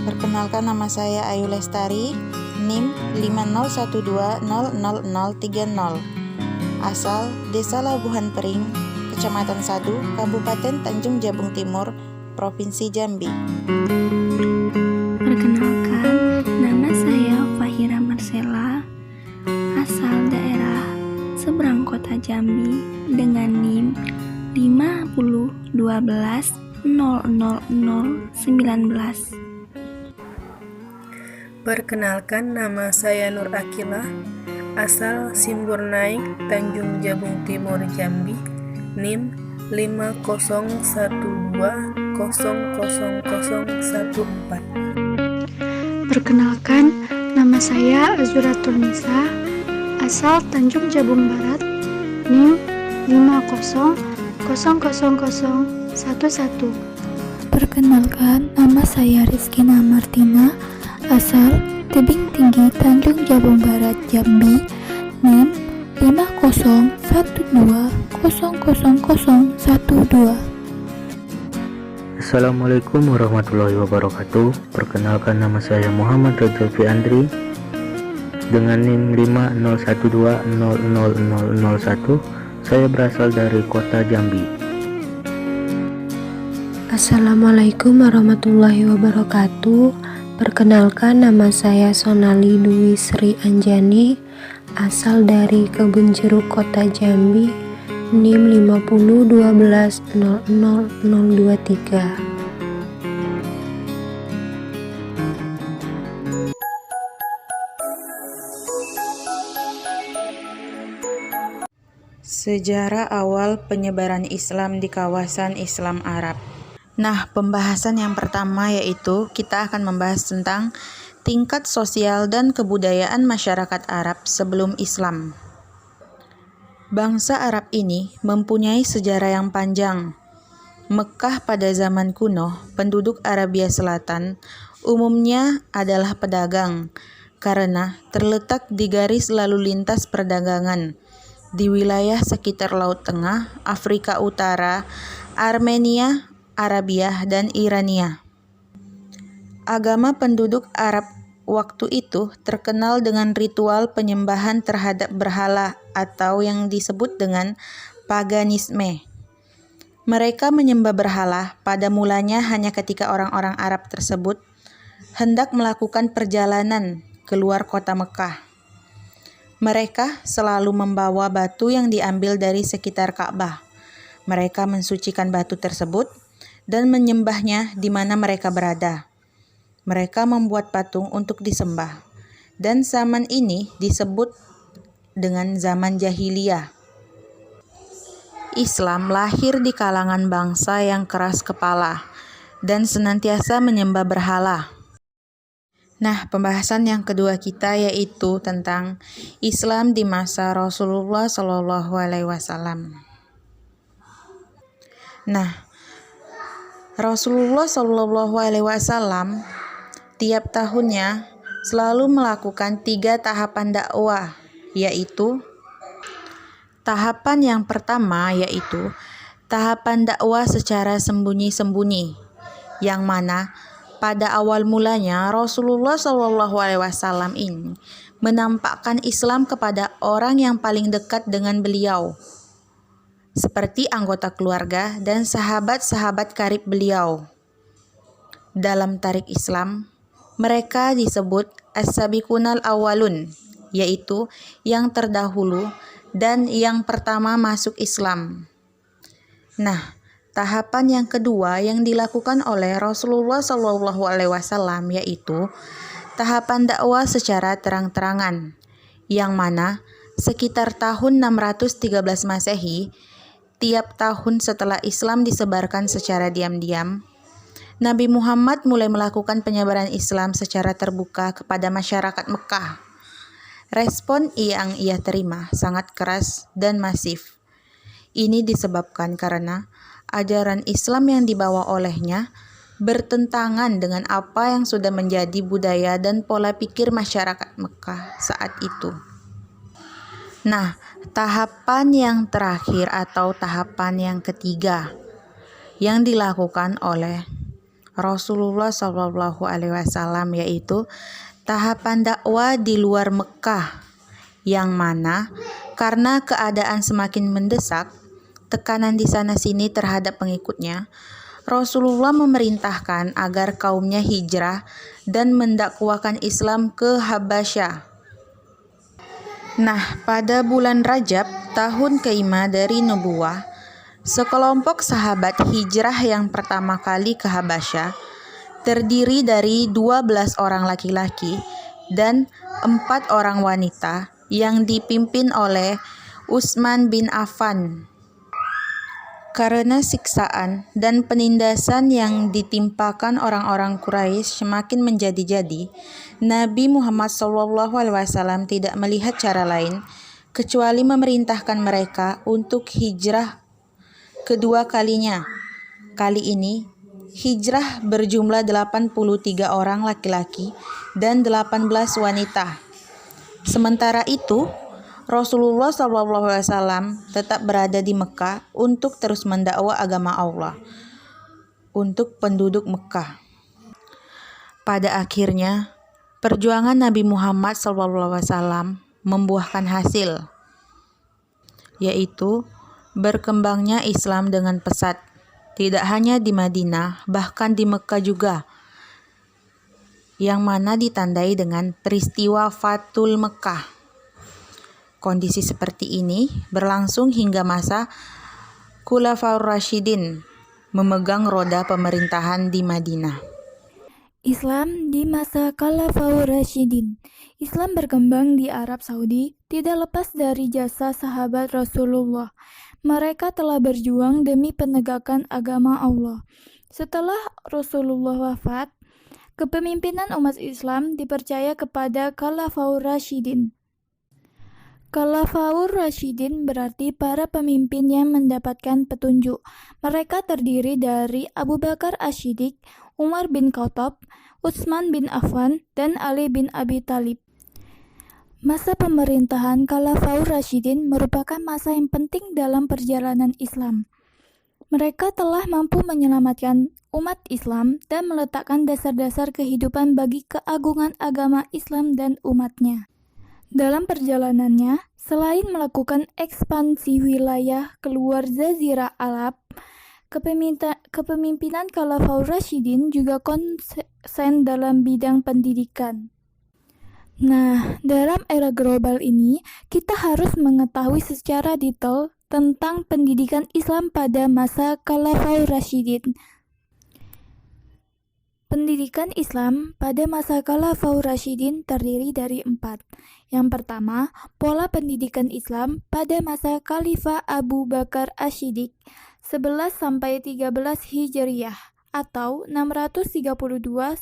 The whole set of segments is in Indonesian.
Perkenalkan, nama saya Ayu Lestari, NIM 5012000030, asal Desa Labuhan Pering, Kecamatan Sadu, Kabupaten Tanjung Jabung Timur, Provinsi Jambi. Perkenalkan, nama saya Fahira Marcella, asal daerah seberang kota Jambi dengan NIM 5012000019. Perkenalkan, nama saya Nur Akilah, asal Simbur Naik, Tanjung Jabung Timur, Jambi, NIM 5012000014. Perkenalkan, nama saya Azuratul Nisa, asal Tanjung Jabung Barat, NIM 50000011. Perkenalkan, nama saya Rizkina Martina, asal Tebing Tinggi, Tanjung Jabung Barat, Jambi, NIM 5012000012. Assalamualaikum warahmatullahi wabarakatuh. Perkenalkan, nama saya Muhammad Rajulfi Andri dengan NIM 5012000001. Saya berasal dari kota Jambi. Assalamualaikum warahmatullahi wabarakatuh. Perkenalkan, nama saya Sonali Dwi Sri Anjani, asal dari Kebun Jeruk, kota Jambi, NIM 5012000023. Sejarah awal penyebaran Islam di kawasan Islam Arab. Nah, pembahasan yang pertama yaitu kita akan membahas tentang tingkat sosial dan kebudayaan masyarakat Arab sebelum Islam. Bangsa Arab ini mempunyai sejarah yang panjang. Mekkah pada zaman kuno, penduduk Arabia Selatan umumnya adalah pedagang karena terletak di garis lalu lintas perdagangan di wilayah sekitar Laut Tengah, Afrika Utara, Armenia, Arabia, dan Irania. Agama penduduk Arab waktu itu terkenal dengan ritual penyembahan terhadap berhala atau yang disebut dengan paganisme. Mereka menyembah berhala pada mulanya hanya ketika orang-orang Arab tersebut hendak melakukan perjalanan keluar kota Mekkah. Mereka selalu membawa batu yang diambil dari sekitar Ka'bah. Mereka mensucikan batu tersebut dan menyembahnya di mana mereka berada. Mereka membuat patung untuk disembah, dan zaman ini disebut dengan zaman jahiliyah. Islam lahir di kalangan bangsa yang keras kepala dan senantiasa menyembah berhala. Nah, pembahasan yang kedua kita yaitu tentang Islam di masa Rasulullah SAW. Nah, Rasulullah SAW tiap tahunnya selalu melakukan 3 tahapan dakwah, yaitu tahapan yang pertama yaitu tahapan dakwah secara sembunyi-sembunyi, yang mana pada awal mulanya Rasulullah SAW ini menampakkan Islam kepada orang yang paling dekat dengan beliau, seperti anggota keluarga dan sahabat-sahabat karib beliau. Dalam tarik Islam, mereka disebut as-sabiqunal awwalun, yaitu yang terdahulu dan yang pertama masuk Islam. Nah, tahapan yang kedua yang dilakukan oleh Rasulullah SAW yaitu tahapan dakwah secara terang-terangan, yang mana sekitar tahun 613 Masehi, tiap tahun setelah Islam disebarkan secara diam-diam, Nabi Muhammad mulai melakukan penyebaran Islam secara terbuka kepada masyarakat Mekkah. Respon yang ia terima sangat keras dan masif. Ini disebabkan karena ajaran Islam yang dibawa olehnya bertentangan dengan apa yang sudah menjadi budaya dan pola pikir masyarakat Mekkah saat itu. Nah, tahapan yang terakhir atau tahapan yang ketiga yang dilakukan oleh Rasulullah SAW, yaitu tahapan dakwah di luar Mekah, yang mana karena keadaan semakin mendesak, tekanan di sana-sini terhadap pengikutnya, Rasulullah memerintahkan agar kaumnya hijrah dan mendakwakan Islam ke Habasyah. Nah, pada bulan Rajab, tahun ke-5 dari nubuwah, sekelompok sahabat hijrah yang pertama kali ke Habasyah terdiri dari 12 orang laki-laki dan 4 orang wanita yang dipimpin oleh Utsman bin Affan. Karena siksaan dan penindasan yang ditimpakan orang-orang Quraisy semakin menjadi-jadi, Nabi Muhammad SAW tidak melihat cara lain kecuali memerintahkan mereka untuk hijrah kedua kalinya. Kali ini, hijrah berjumlah 83 orang laki-laki dan 18 wanita. Sementara itu, Rasulullah SAW tetap berada di Mekah untuk terus mendakwa agama Allah untuk penduduk Mekah. Pada akhirnya, perjuangan Nabi Muhammad SAW membuahkan hasil, yaitu berkembangnya Islam dengan pesat, tidak hanya di Madinah, bahkan di Mekah juga, yang mana ditandai dengan peristiwa Fathul Mekah. Kondisi seperti ini berlangsung hingga masa Khulafaur Rasyidin memegang roda pemerintahan di Madinah. Islam di masa Khulafaur Rasyidin. Islam berkembang di Arab Saudi tidak lepas dari jasa sahabat Rasulullah. Mereka telah berjuang demi penegakan agama Allah. Setelah Rasulullah wafat, kepemimpinan umat Islam dipercaya kepada Khulafaur Rasyidin. Khulafaur Rasyidin berarti para pemimpin yang mendapatkan petunjuk. Mereka terdiri dari Abu Bakar As-Siddiq, Umar bin Khattab, Utsman bin Affan, dan Ali bin Abi Thalib. Masa pemerintahan Khulafaur Rasyidin merupakan masa yang penting dalam perjalanan Islam. Mereka telah mampu menyelamatkan umat Islam dan meletakkan dasar-dasar kehidupan bagi keagungan agama Islam dan umatnya. Dalam perjalanannya, selain melakukan ekspansi wilayah keluar Jazirah Arab, kepemimpinan Khulafaur Rasyidin juga konsen dalam bidang pendidikan. Nah, dalam era global ini, kita harus mengetahui secara detail tentang pendidikan Islam pada masa Khulafaur Rasyidin. Pendidikan Islam pada masa Khulafaur Rasyidin terdiri dari 4. Yang pertama, pola pendidikan Islam pada masa Khalifah Abu Bakar As-Siddiq 11-13 Hijriyah atau 632-634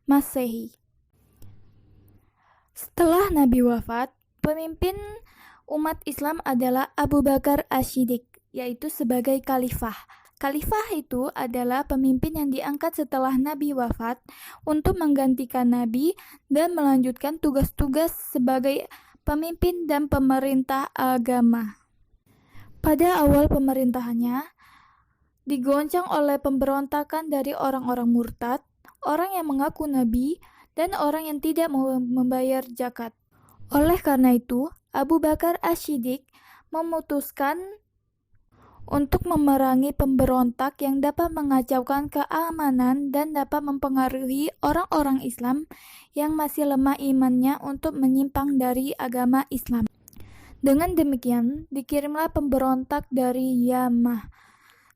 Masehi. Setelah Nabi wafat, pemimpin umat Islam adalah Abu Bakar As-Siddiq, yaitu sebagai khalifah. Khalifah itu adalah pemimpin yang diangkat setelah Nabi wafat untuk menggantikan Nabi dan melanjutkan tugas-tugas sebagai pemimpin dan pemerintah agama. Pada awal pemerintahannya, digoncang oleh pemberontakan dari orang-orang murtad, orang yang mengaku Nabi, dan orang yang tidak mau membayar zakat. Oleh karena itu, Abu Bakar As-Siddiq memutuskan untuk memerangi pemberontak yang dapat mengacaukan keamanan dan dapat mempengaruhi orang-orang Islam yang masih lemah imannya untuk menyimpang dari agama Islam. Dengan demikian, dikirimlah pemberontak dari Yamah.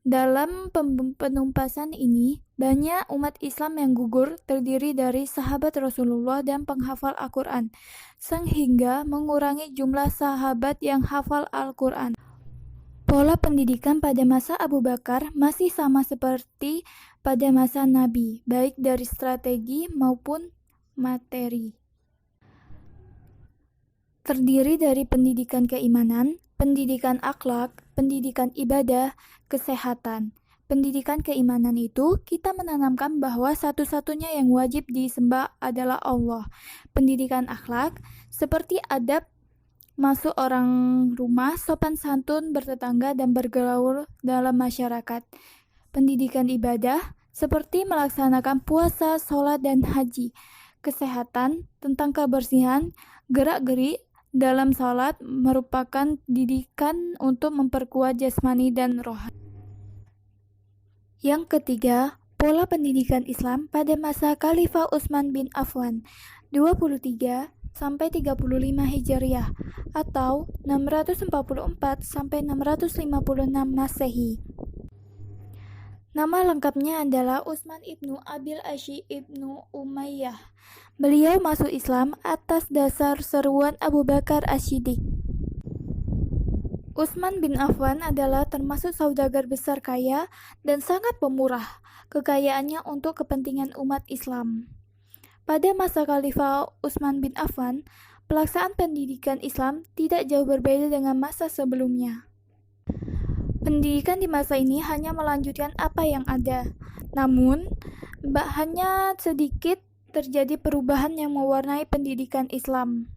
Dalam penumpasan ini, banyak umat Islam yang gugur terdiri dari sahabat Rasulullah dan penghafal Al-Quran, sehingga mengurangi jumlah sahabat yang hafal Al-Quran. Pola pendidikan pada masa Abu Bakar masih sama seperti pada masa Nabi, baik dari strategi maupun materi. Terdiri dari pendidikan keimanan, pendidikan akhlak, pendidikan ibadah, kesehatan. Pendidikan keimanan itu, kita menanamkan bahwa satu-satunya yang wajib disembah adalah Allah. Pendidikan akhlak, seperti adab masuk orang rumah, sopan santun bertetangga, dan bergaul dalam masyarakat. pendidikan ibadah seperti melaksanakan puasa, sholat, dan haji, kesehatan, tentang kebersihan, gerak-gerik dalam sholat merupakan didikan untuk memperkuat jasmani dan rohani. Yang ketiga, pola pendidikan Islam pada masa Khalifah Utsman bin Affan 23 sampai 35 Hijriah atau 644 sampai 656 Masehi. Nama lengkapnya adalah Utsman ibnu Abil Asy ibnu Umayyah. Beliau masuk Islam atas dasar seruan Abu Bakar Asy-Siddiq. Utsman bin Affan adalah termasuk saudagar besar kaya dan sangat pemurah kekayaannya untuk kepentingan umat Islam. Pada masa Khalifah Utsman bin Affan, pelaksanaan pendidikan Islam tidak jauh berbeda dengan masa sebelumnya. Pendidikan di masa ini hanya melanjutkan apa yang ada, namun hanya sedikit terjadi perubahan yang mewarnai pendidikan Islam.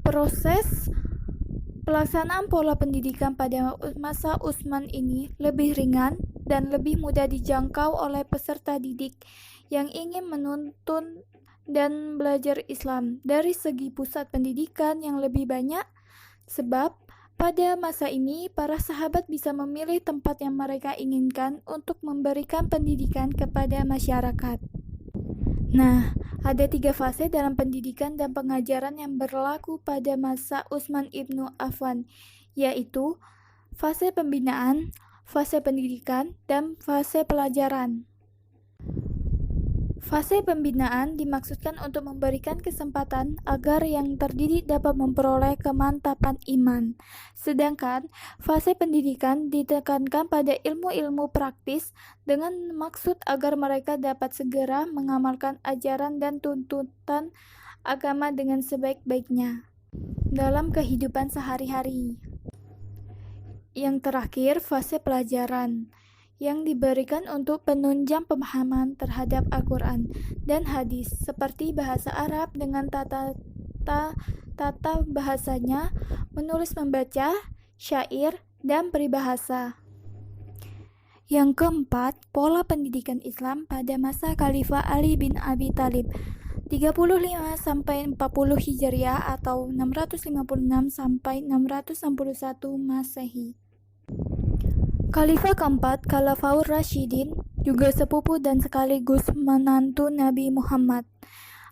Proses pelaksanaan pola pendidikan pada masa Utsman ini lebih ringan dan lebih mudah dijangkau oleh peserta didik yang ingin menuntun dan belajar Islam dari segi pusat pendidikan yang lebih banyak. Sebab pada masa ini para sahabat bisa memilih tempat yang mereka inginkan untuk memberikan pendidikan kepada masyarakat. Nah, ada 3 fase dalam pendidikan dan pengajaran yang berlaku pada masa Utsman ibnu Affan, yaitu fase pembinaan, fase pendidikan, dan fase pelajaran. Fase pembinaan dimaksudkan untuk memberikan kesempatan agar yang terdidik dapat memperoleh kemantapan iman. Sedangkan fase pendidikan ditekankan pada ilmu-ilmu praktis dengan maksud agar mereka dapat segera mengamalkan ajaran dan tuntutan agama dengan sebaik-baiknya dalam kehidupan sehari-hari. Yang terakhir, fase pelajaran yang diberikan untuk penunjang pemahaman terhadap Al-Quran dan hadis seperti bahasa Arab dengan tata bahasanya, menulis membaca, syair, dan peribahasa. Yang keempat, pola pendidikan Islam pada masa Khalifah Ali bin Abi Thalib 35 sampai 40 Hijriah atau 656 sampai 661 Masehi. Khalifah keempat, Khulafaur Rasyidin, juga sepupu dan sekaligus menantu Nabi Muhammad,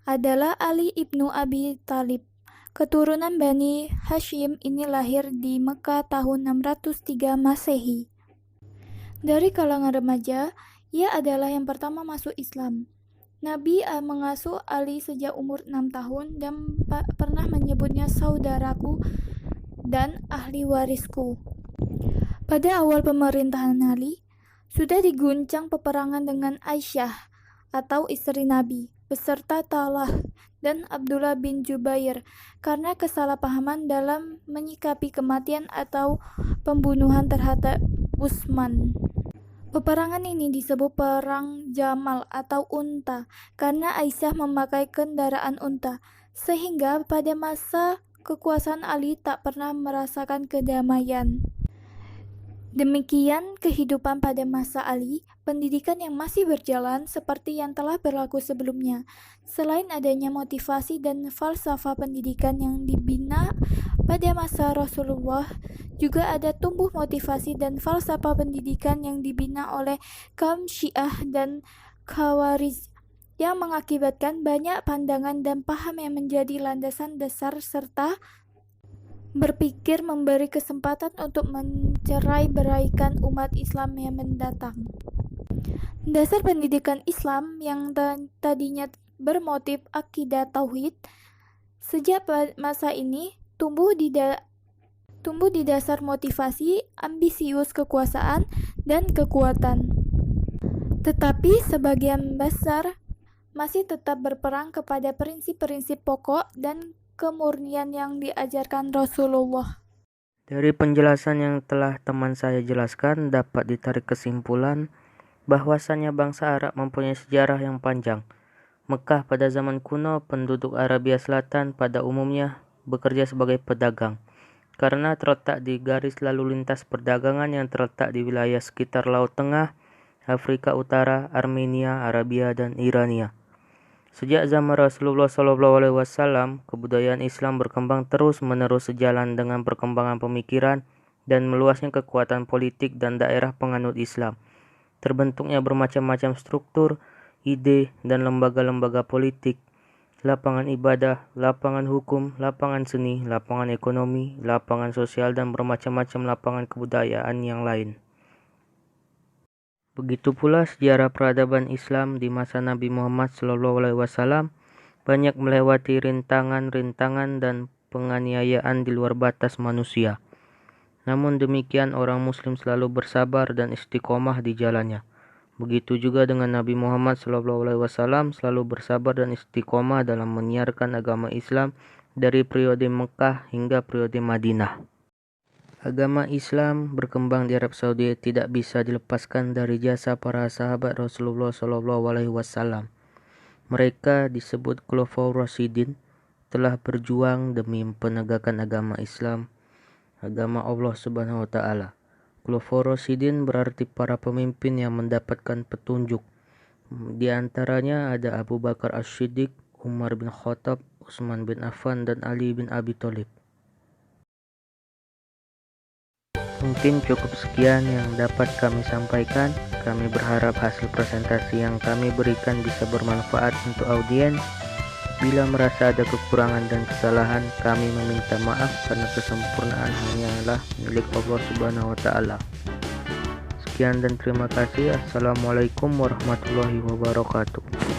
adalah Ali ibnu Abi Thalib. Keturunan Bani Hashim ini lahir di Mekah tahun 603 Masehi. Dari kalangan remaja, ia adalah yang pertama masuk Islam. Nabi mengasuh Ali sejak umur 6 tahun dan pernah menyebutnya saudaraku dan ahli warisku. Pada awal pemerintahan Ali, sudah diguncang peperangan dengan Aisyah atau istri Nabi, beserta Talha dan Abdullah bin Jubair karena kesalahpahaman dalam menyikapi kematian atau pembunuhan terhadap Utsman. Peperangan ini disebut Perang Jamal atau Unta karena Aisyah memakai kendaraan unta, sehingga pada masa kekuasaan Ali tak pernah merasakan kedamaian. Demikian kehidupan pada masa Ali, pendidikan yang masih berjalan seperti yang telah berlaku sebelumnya. Selain adanya motivasi dan falsafah pendidikan yang dibina pada masa Rasulullah, juga ada tumbuh motivasi dan falsafah pendidikan yang dibina oleh kaum Syiah dan Khawarij yang mengakibatkan banyak pandangan dan paham yang menjadi landasan dasar serta berpikir memberi kesempatan untuk mencerai-beraikan umat Islam yang mendatang. Dasar pendidikan Islam yang tadinya bermotif akidah tauhid, sejak masa ini tumbuh di dasar motivasi, ambisius kekuasaan, dan kekuatan. Tetapi sebagian besar masih tetap berperang kepada prinsip-prinsip pokok dan kemurnian yang diajarkan Rasulullah. Dari penjelasan yang telah teman saya jelaskan, dapat ditarik kesimpulan bahwasannya bangsa Arab mempunyai sejarah yang panjang. Mekah pada zaman kuno, penduduk Arabia Selatan pada umumnya bekerja sebagai pedagang. karena terletak di garis lalu lintas perdagangan yang terletak di wilayah sekitar Laut Tengah, Afrika Utara, Armenia, Arabia, dan Irania. Sejak zaman Rasulullah SAW, kebudayaan Islam berkembang terus-menerus sejalan dengan perkembangan pemikiran dan meluasnya kekuatan politik dan daerah penganut Islam. Terbentuknya bermacam-macam struktur, ide, dan lembaga-lembaga politik, lapangan ibadah, lapangan hukum, lapangan seni, lapangan ekonomi, lapangan sosial, dan bermacam-macam lapangan kebudayaan yang lain. Begitu pula sejarah peradaban Islam di masa Nabi Muhammad SAW banyak melewati rintangan-rintangan dan penganiayaan di luar batas manusia. Namun demikian orang Muslim selalu bersabar dan istiqomah di jalannya. Begitu juga dengan Nabi Muhammad SAW selalu bersabar dan istiqomah dalam menyiarkan agama Islam dari periode Mekah hingga periode Madinah. Agama Islam berkembang di Arab Saudi tidak bisa dilepaskan dari jasa para sahabat Rasulullah SAW. Mereka disebut Khulafaur Rasyidin, telah berjuang demi penegakan agama Islam, agama Allah Subhanahu wa Ta'ala. Khulafaur Rasyidin berarti para pemimpin yang mendapatkan petunjuk. Di antaranya ada Abu Bakar As-Siddiq, Umar bin Khattab, Utsman bin Affan, dan Ali bin Abi Thalib. Mungkin cukup sekian yang dapat kami sampaikan. Kami berharap hasil presentasi yang kami berikan bisa bermanfaat untuk audiens. Bila merasa ada kekurangan dan kesalahan, kami meminta maaf karena kesempurnaan hanyalah milik Allah Subhanahu wa Ta'ala. Sekian dan terima kasih. Assalamualaikum warahmatullahi wabarakatuh.